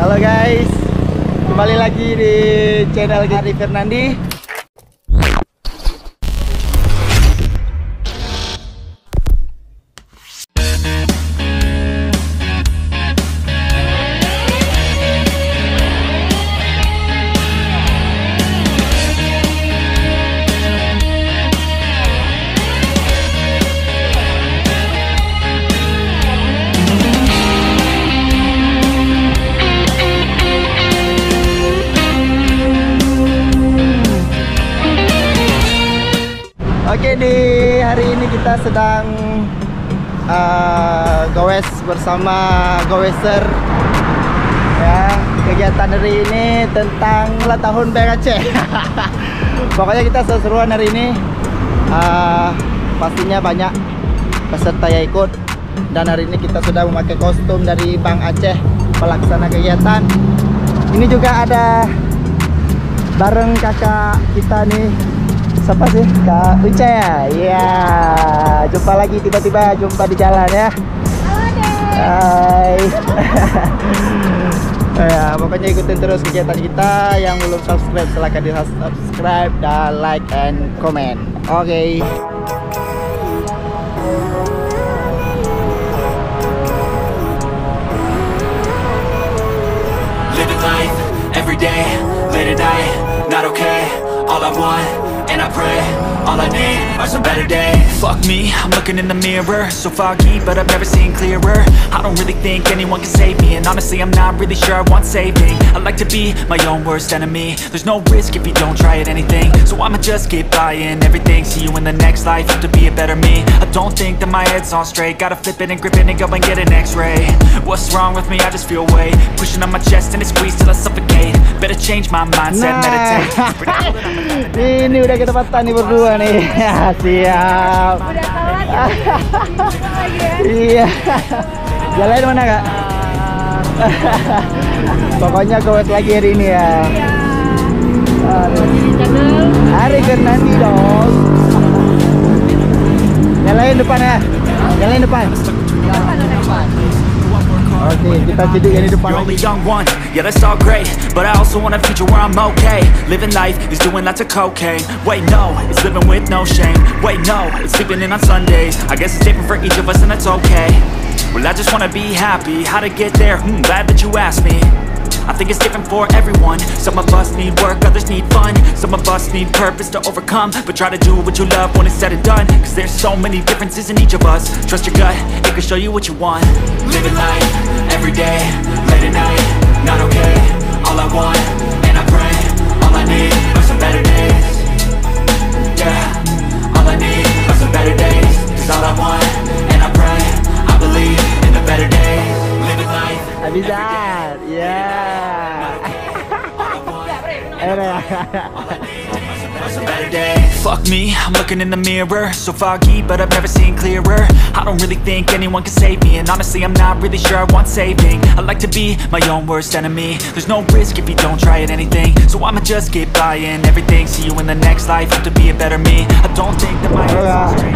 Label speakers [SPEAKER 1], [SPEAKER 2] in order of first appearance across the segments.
[SPEAKER 1] Halo guys, kembali lagi di channel Ari Fernandi. Oke, di hari ini kita sedang goes bersama goeser ya. Kegiatan hari ini tentang ulang tahun Bank Aceh. Pokoknya kita seru-seruan hari ini. Pastinya banyak peserta yang ikut. Dan hari ini kita sudah memakai kostum dari Bank Aceh pelaksana kegiatan. Ini juga ada bareng kakak kita nih. Siapa sih? Kak Uca ya? Iya. Jumpa lagi, tiba-tiba jumpa di jalan ya. Hai. Ya, pokoknya ikutin terus kegiatan kita. Yang belum subscribe silahkan di subscribe dan like and comment. Oke.
[SPEAKER 2] Living life every day, late at night, not okay. All I want, and I pray, all I need are some better days. Fuck me, I'm looking in the mirror, so foggy, but I've never seen clearer. I don't really think anyone can save me, and honestly I'm not really sure I want saving. I like to be my own worst enemy. There's no risk if you don't try at anything, so I'ma just keep buying everything. See you in the next life, have to be a better me. I don't think that my head's on straight, gotta flip it and grip it and go and get an x-ray. What's wrong with me? I just feel weight pushing on my chest and it squeezes till I suffocate. Better change my mindset, meditate.
[SPEAKER 1] Ini udah ketepatan nih berdua nih. Siap.
[SPEAKER 3] Udah telat ya.
[SPEAKER 1] Iya. Jalan mana kak? Pokoknya goes lagi hari ini ya. Ari Fernandi dong. Nyalain depan ya. Nyalain depan. Oke, kita cedek yang di depan.
[SPEAKER 2] You're only young one, yeah that's all great, but I also want a future where I'm okay. Living life is doing lots of cocaine. Wait no, it's living with no shame. Wait no, it's sleeping in on Sundays. I guess it's different for each of us and that's okay. Well I just wanna be happy, how to get there, glad that you asked me. I think it's different for everyone. Some of us need work, others need fun. Some of us need purpose to overcome, but try to do what you love when it's said and done. Cause there's so many differences in each of us. Trust your gut, it can show you what you want. Living life, every day, late at night, not okay. All I want, and I pray, all I need are some better days. Yeah, all I need are some better days. Cause all I want, and I pray, I believe in the better days. Living life,
[SPEAKER 1] Abizar, ya.
[SPEAKER 2] Fuck me, I'm looking in the mirror, so foggy, but I've never seen clearer. I don't really think anyone can save me, and honestly I'm not really sure I want saving. I like to be my own worst enemy. There's no risk if you don't try at anything, so I'ma just keep buying everything. See you in the next life, have to be a better me. I don't think that my head's on straight.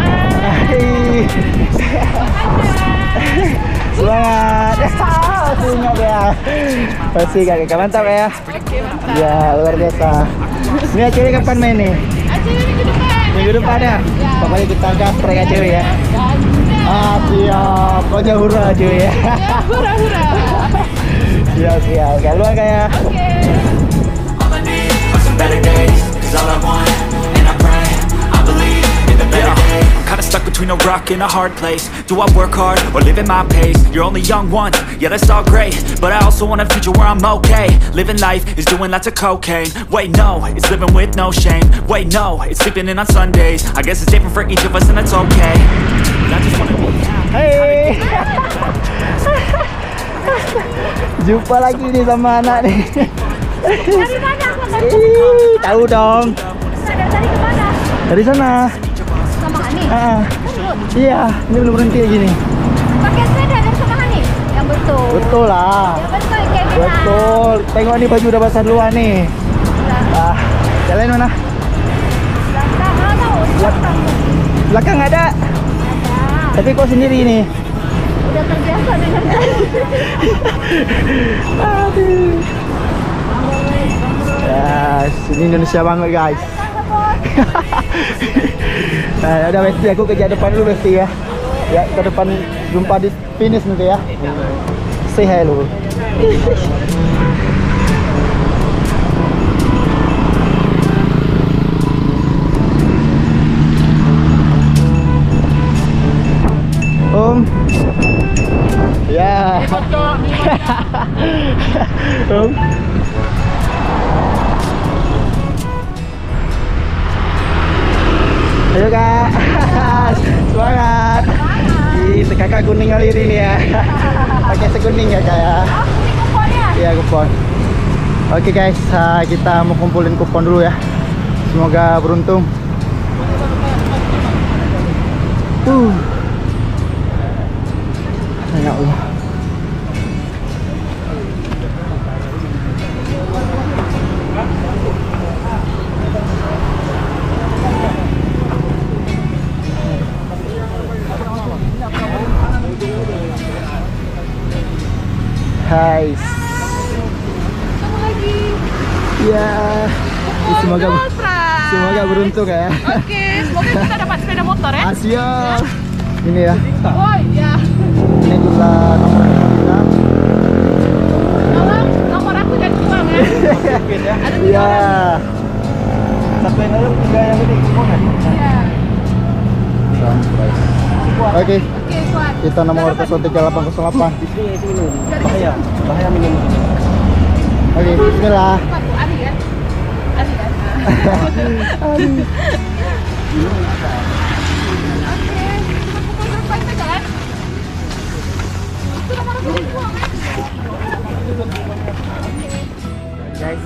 [SPEAKER 1] Semangat. Semangat ya. Pasti kakak mantap ya. Ya luar biasa. Ini acaranya kapan main nih?
[SPEAKER 3] Acaranya minggu depan.
[SPEAKER 1] Minggu depan ya? Pokoknya kita gaprek aja ya. Siap. Pokoknya hura aja ya.
[SPEAKER 3] Hura hura.
[SPEAKER 1] Siap. Keluar kayak.
[SPEAKER 2] All I need are some better days, cause all I want, and I pray, I believe in the better days. I'm kinda stuck between a rock and a hard place. Do I work hard or live at my pace? You're only young once, yeah that's all great, but I also want a future where I'm okay. Living life is doing lots of cocaine. Wait no, it's living with no shame. Wait no, it's sleeping in on Sundays. I guess it's different for each of us and that's okay. But I just wanna be happy.
[SPEAKER 1] Hey. Jumpa lagi nih sama anak nih.
[SPEAKER 3] Dari mana?
[SPEAKER 1] Tahu dong.
[SPEAKER 3] Dari kemana?
[SPEAKER 1] Dari sana.
[SPEAKER 3] Sama Hani.
[SPEAKER 1] Iya, ini belum berhenti lagi nih.
[SPEAKER 3] Pakai sepeda dari sama Hani. Yang betul.
[SPEAKER 1] Betul lah.
[SPEAKER 3] Yang betul Kevin.
[SPEAKER 1] Betul. Tengok nih baju udah basah duluan nih. Jalan mana?
[SPEAKER 3] Belakang tahu.
[SPEAKER 1] Belakang ada. Tapi kau sendiri nih.
[SPEAKER 3] Udah terbiasa dengan
[SPEAKER 1] Aduh. Ya, sini Indonesia banget guys. Nah, udah Besti, aku kerja depan dulu Besti ya. Ya, ke depan jumpa di finish nanti ya. Say hello. Om. Ya. Om. Ayo kak, semangat. Ih, kakak kuning kali ini ya. Pakai sekuning ya kak ya. Iya kupon. Oke guys, kita mau kumpulin kupon dulu ya. Semoga beruntung. Ya Allah. Hai. Ya, semoga beruntung ya.
[SPEAKER 3] Oke, semoga kita dapat sepeda motor ya.
[SPEAKER 1] Asia. Ini ya.
[SPEAKER 3] Oh iya.
[SPEAKER 1] Ini juga nomor kita.
[SPEAKER 3] Nomor aku jadi uang ya. Ada 3
[SPEAKER 1] Iya.
[SPEAKER 3] orang.
[SPEAKER 1] Satu yang lalu 3 yang ini kuponan.
[SPEAKER 3] Iya.
[SPEAKER 1] Oke.
[SPEAKER 3] Oke, kuat.
[SPEAKER 1] Kita nomor 03808.
[SPEAKER 3] Bahaya
[SPEAKER 1] minum. Oke, bismillah.
[SPEAKER 3] Adi ya. Adi ya. Oke, kita baik saja kan? Itu nomor aku jadi uang
[SPEAKER 1] Guys,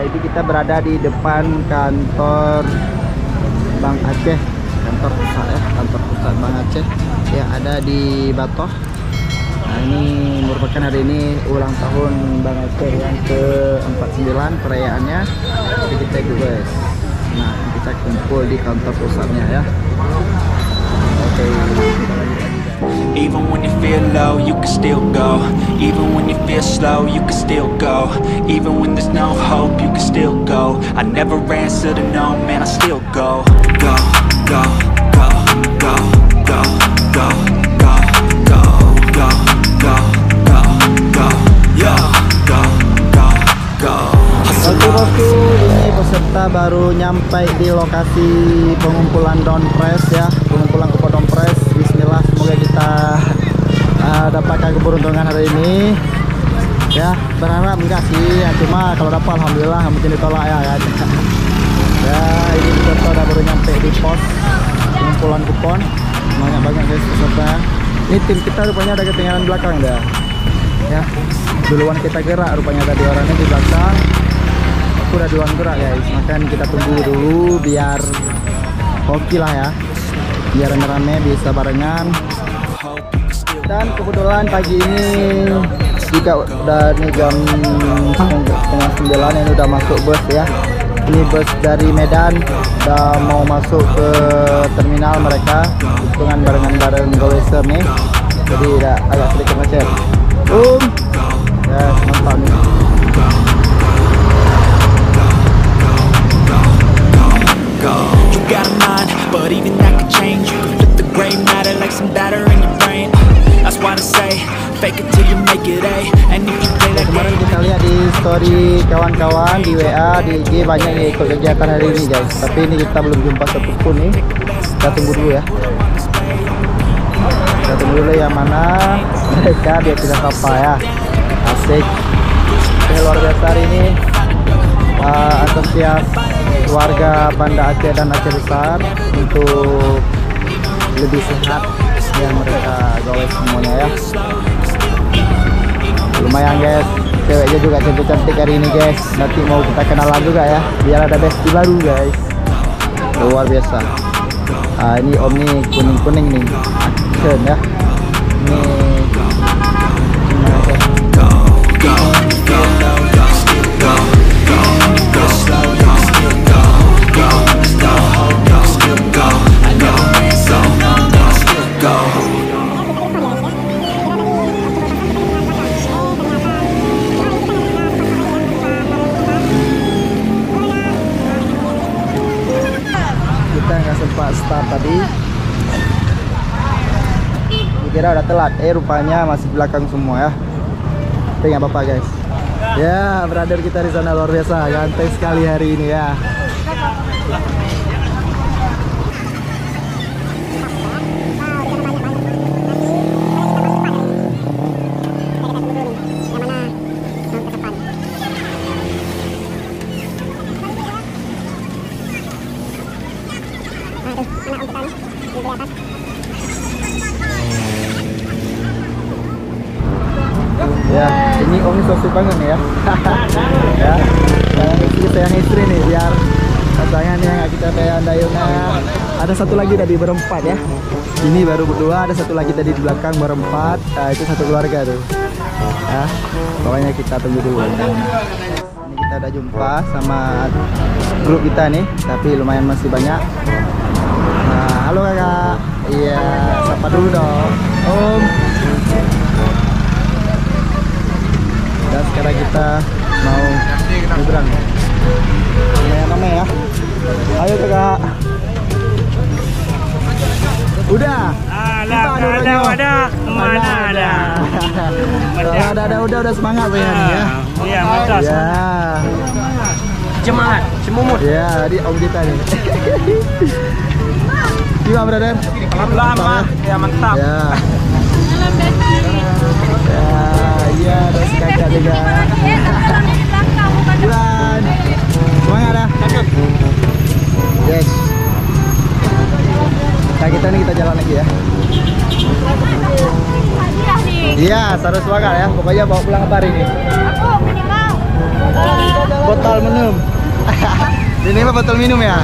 [SPEAKER 1] ini kita berada di depan kantor Bank Aceh, kantor pusat ya, kantor pusat Bank Aceh yang ada di Batoh. Nah, ini merupakan hari ini ulang tahun Bank Aceh yang ke-49 perayaannya. Jadi kita ikut guys. Nah, kita kumpul di kantor pusatnya ya. Oke.
[SPEAKER 2] Even when you feel low, you can still go. Even when you feel slow, you can still go. Even when there's no hope, you can still go. I never answer to no, man, I still go. Go, go, go, go, go, go, go, go, go, go, go, go, yo, go, go, go.
[SPEAKER 1] Oke bosku, ini peserta baru nyampe di lokasi pengumpulan downpress ya, pengumpulan kupon downpress. Bismillah, semoga kita dapatkan keberuntungan hari ini. Ya, berharap enggak sih, ya, cuma kalau dapat alhamdulillah, nggak mungkin ditolak ya kan. Ya, ini peserta udah baru nyampe di pos pengumpulan kupon. Banyak banget guys peserta. Ini tim kita rupanya udah ketinggalan belakang dah. Ya, duluan kita gerak, rupanya tadi orangnya di belakang. Aku udah duluan gerak guys, makanya kita tunggu dulu biar hoki lah ya, biar rame-rame bisa barengan. Dan kebetulan pagi ini juga udah nih jam setengah 9 ini udah masuk bus ya. Ini bus dari Medan udah mau masuk ke terminal mereka dengan barengan Goweser nih, jadi udah agak sedikit macet. Ya mantap nih.
[SPEAKER 2] You got a mind, but even that can change. You can flip the gray matter like some batter in your brain. That's why I say, fake it till you make it A. And if you play that
[SPEAKER 1] Kemarin
[SPEAKER 2] game,
[SPEAKER 1] kita lihat di story kawan-kawan di WA, di IG banyak yang ikut kegiatan hari ini guys. Tapi ini kita belum jumpa satupun nih. Kita tunggu dulu ya. Kita tunggu dulu yang mana mereka, biar kita sapa ya. Asik. Oke, luar biasa hari ini. Antusias warga Banda Aceh dan Aceh Besar untuk lebih sehat yang mereka gawe semuanya ya. Lumayan guys, ceweknya juga cantik-cantik hari ini guys. Nanti mau kita kenalan juga ya, biar ada bestie baru guys. Luar biasa. Ini om nih kuning-kuning nih, action ya. Ini gimana guys? kira udah telat. Rupanya masih belakang semua ya. Tapi nggak apa-apa guys. Ya, brother kita di sana luar biasa, ganteng sekali hari ini ya. Ya, ini Om ini sosok banget nih ya. Ya, sayang istri nih biar pasangannya nggak kita kayak dayungnya. Ada satu lagi tadi berempat ya. Ini baru berdua, ada satu lagi tadi di belakang berempat. Itu satu keluarga tuh. Ya, pokoknya kita tunggu dulu. Ini kita udah jumpa sama grup kita nih, tapi lumayan masih banyak. Nah, halo kakak. Iya, sapa dulu dong. Om. Dan sekarang kita mau nyebrang. Nama ya. Ayo kakak. Udah.
[SPEAKER 4] Ada. Kemana ada?
[SPEAKER 1] Udah semangat saya nih ya.
[SPEAKER 4] Iya, mantap.
[SPEAKER 1] Ya.
[SPEAKER 4] Semangat, semumut.
[SPEAKER 1] Ya, tadi om kita nih. Gimana brother?
[SPEAKER 4] Alhamdulillah, ya mantap.
[SPEAKER 1] Ya. Iya, ada kakak juga. Bulan. Semangat dah. Yes. Nah kita nih kita jalan lagi ya. Iya, harus semangat ya. Pokoknya bawa pulang apa hari ini?
[SPEAKER 3] Aku minimal
[SPEAKER 1] Botol minum. Ini mah botol minum ya.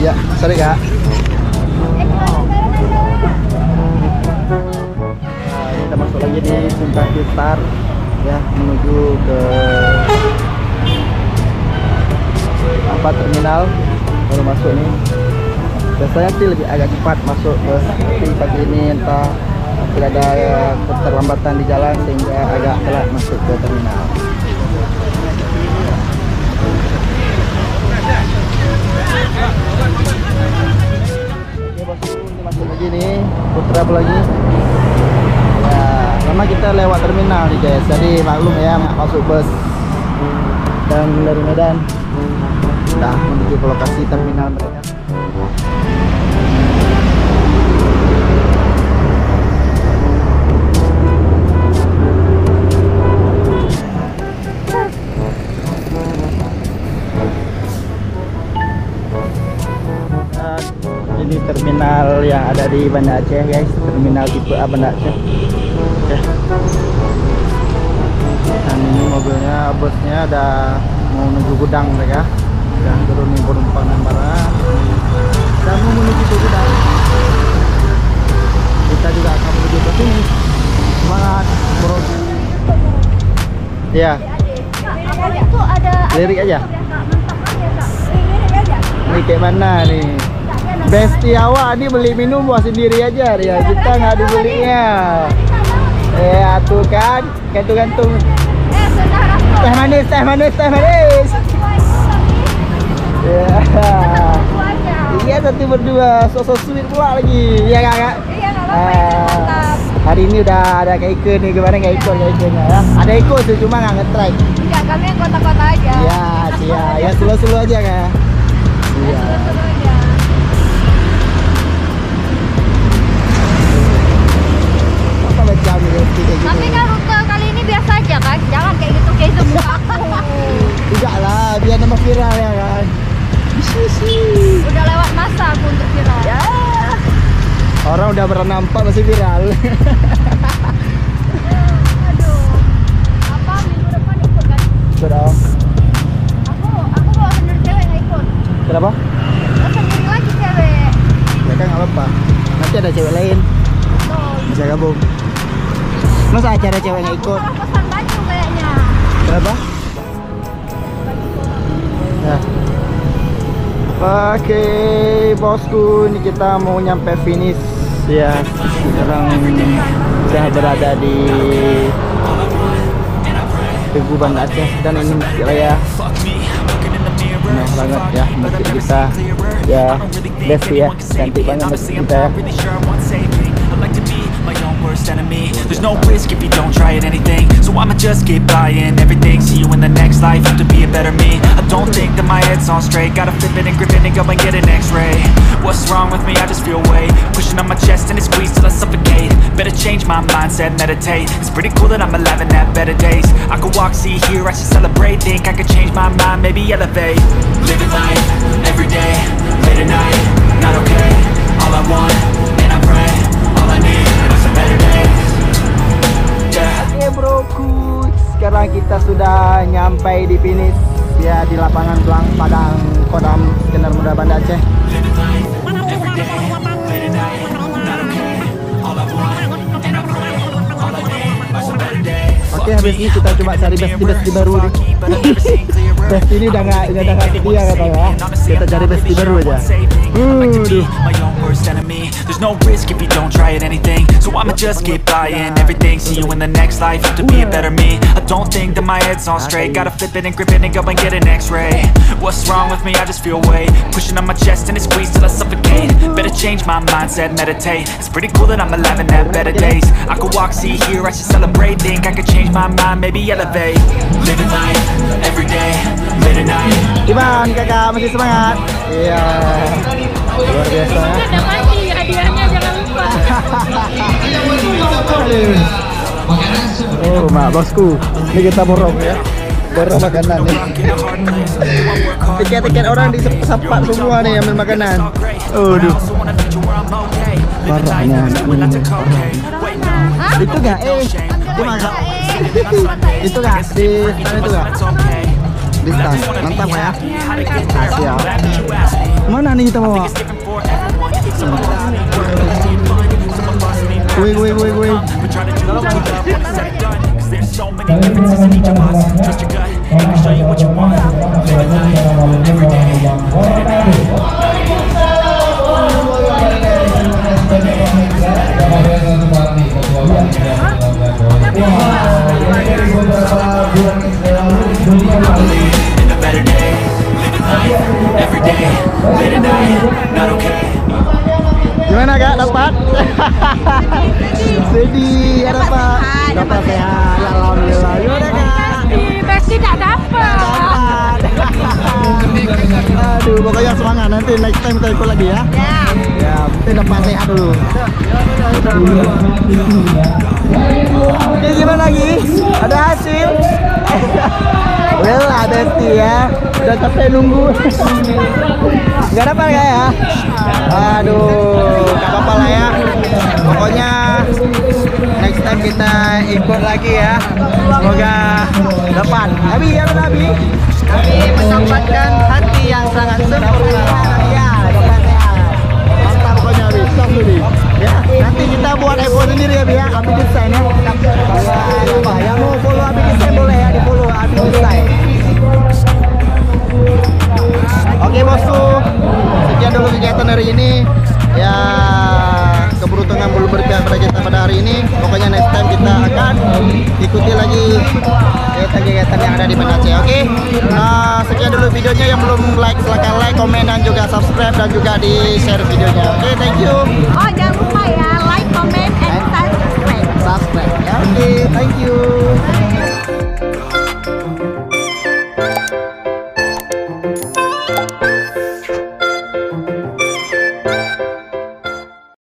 [SPEAKER 1] Ya, sorry kak. Kita masuk lagi di Simpang Kistar ya, menuju ke apa terminal baru masuk nih. Biasanya sih lebih agak cepat masuk ke pagi ini, entah tidak ada keterlambatan di jalan sehingga agak telat masuk ke terminal. Oke bosku, ini masuk lagi nih, putra apa lagi? Ya, lama kita lewat terminal nih guys, jadi maklum ya masuk bus dan dari Medan udah menuju ke lokasi terminal mereka. Ini terminal yang ada di Banda Aceh guys, terminal tipe A Banda Aceh. Oke. Dan ini mobilnya, busnya ada mau menuju gudang mereka. Dan turun nih penumpang dan barang. Dan mau menuju ke gudang. Kita juga akan menuju ke sini. Semangat, bro. Ya.
[SPEAKER 3] itu ada
[SPEAKER 1] Lirik aja.
[SPEAKER 3] lirik aja.
[SPEAKER 1] Ini kayak mana nih? Besti awak nih beli minum buat sendiri aja dia. Kita nggak dibelinya. Tuh kan, gantung-gantung.
[SPEAKER 3] Saudara
[SPEAKER 1] Teh manis, teh manis, teh manis. Ya. Iya nanti berdua, sosok sweet pula lagi. Iya kakak.
[SPEAKER 3] Iya nggak apa-apa, itu mantap.
[SPEAKER 1] Hari ini udah ada kayak ikut nih, kemarin nggak ikut ikannya ya. Ada ikut sih, cuma nggak nge-try.
[SPEAKER 3] Enggak, kami yang kota-kota aja.
[SPEAKER 1] Iya, cia, ya slow-slow aja kak. Iya.
[SPEAKER 3] Seru aja.
[SPEAKER 1] Apa baca nih kayak gitu?
[SPEAKER 3] Tapi kan rute kali ini biasa aja kan? Jangan kayak gitu muka aku.
[SPEAKER 1] Tidak lah, biar nambah viral ya kan.
[SPEAKER 3] Udah lewat masa aku untuk viral.
[SPEAKER 1] Ya. Orang udah pernah nampak masih viral.
[SPEAKER 3] Aduh. Apa minggu depan ikut kan?
[SPEAKER 1] Ikut dong.
[SPEAKER 3] Aku bawa sendiri cewek nggak ikut.
[SPEAKER 1] Kenapa?
[SPEAKER 3] Bawa sendiri lagi cewek.
[SPEAKER 1] Ya kan nggak apa-apa. Nanti ada cewek lain
[SPEAKER 3] Betul.
[SPEAKER 1] bisa gabung. Masa acara cewek nggak ikut?
[SPEAKER 3] Salah pesan baju kayaknya.
[SPEAKER 1] Kenapa? Ya. Oke bosku, ini kita mau nyampe finish ya. Sekarang sudah berada di Tugu Banda Aceh dan ini Masjid Raya. Nah banget ya masjid kita ya, best ya, cantik banget masjid kita ya.
[SPEAKER 2] There's no risk if you don't try at anything, so I'ma just keep buying everything. See you in the next life, have to be a better me. I don't think that my head's on straight, gotta flip it and grip it and go and get an x-ray. What's wrong with me? I just feel weight pushing on my chest and it squeezes till I suffocate. Better change my mindset, meditate. It's pretty cool that I'm alive and have better days. I could walk, see, hear, I should celebrate. Think I could change my mind, maybe elevate. Living life, every day, late at night, not okay. All I want, and I pray, all I need are some better days. Yeah.
[SPEAKER 1] Oke broku, sekarang kita sudah nyampai di finish ya di lapangan Belang Padang Kodam Skener Muda Banda Aceh.
[SPEAKER 2] Living life, every day, late at night, not okay. All I want, and I pray, all I need are some better days.
[SPEAKER 1] Oke, habis ini kita coba cari besti baru nih. Besti ini udah nggak setia katanya. Kita cari besti baru aja.
[SPEAKER 2] My own worst enemy. There's no risk if you don't try at anything, so I'ma just keep buying everything. See you in the next life, have to be a better me. I don't think that my head's on straight, gotta flip it and grip it and go and get an x-ray. What's wrong with me? I just feel weight pushing on my chest and it squeezes till I suffocate. Better change my mindset, meditate. It's pretty cool that I'm alive and have better days. I could walk, see, hear, I should celebrate. Think I could change my mind, maybe elevate. Living life, every day, late at night.
[SPEAKER 1] Gimana kakak, masih semangat? Iya, luar biasa ya.
[SPEAKER 3] Ada lagi hadiahnya, jangan lupa.
[SPEAKER 1] Oh mak bosku, ini kita borong ya, borong makanan nih. Tiket-tiket orang disepak semua nih ambil makanan. Aduh, barangnya. Itu nggak? Itu masa? Itu nggak? Di stand itu nggak? Di stand, mantap ya. Siap. Mana nih kita bawa? Wih.
[SPEAKER 2] There's so many differences in each of us. Trust your gut, it can show you what you want. Living life, every day, late at night. In a better day, living life, every day, late at night, not okay.
[SPEAKER 1] Gimana kak, dapat? Sedih, ada apa? Dapat sehat, alhamdulillah. Gimana kak?
[SPEAKER 3] Besti tak dapat.
[SPEAKER 1] Aduh, pokoknya semangat. Nanti next time kita ikut lagi ya. Ya, penting dapat sehat dulu. Oke, gimana lagi? Ada hasil? Well, ada sih ya. Udah capek nunggu. Gak dapat gak ya? Aduh, gak apa-apa lah ya. Pokoknya next time kita ikut lagi ya. Semoga dapat. Abi, ya Abi. Kami mendapatkan hati yang sangat sempurna. Ya, dapat sehat. Mantap pokoknya Abi. Stop dulu. Ya, nanti kita buat iPhone sendiri ya Abi ya. Abi desain ya. Yang mau follow Abi desain boleh ya, di follow Abi desain. Oke bosku, sekian dulu kegiatan hari ini. Ya, keberuntungan belum berpihak pada kita pada hari ini. Pokoknya next time kita akan ikuti lagi kegiatan yang ada di Banda Aceh. Oke, sekian dulu videonya. Yang belum like silahkan like, komen dan juga subscribe dan juga di share videonya. Oke, thank you.
[SPEAKER 3] Oh, jangan lupa ya, like, comment,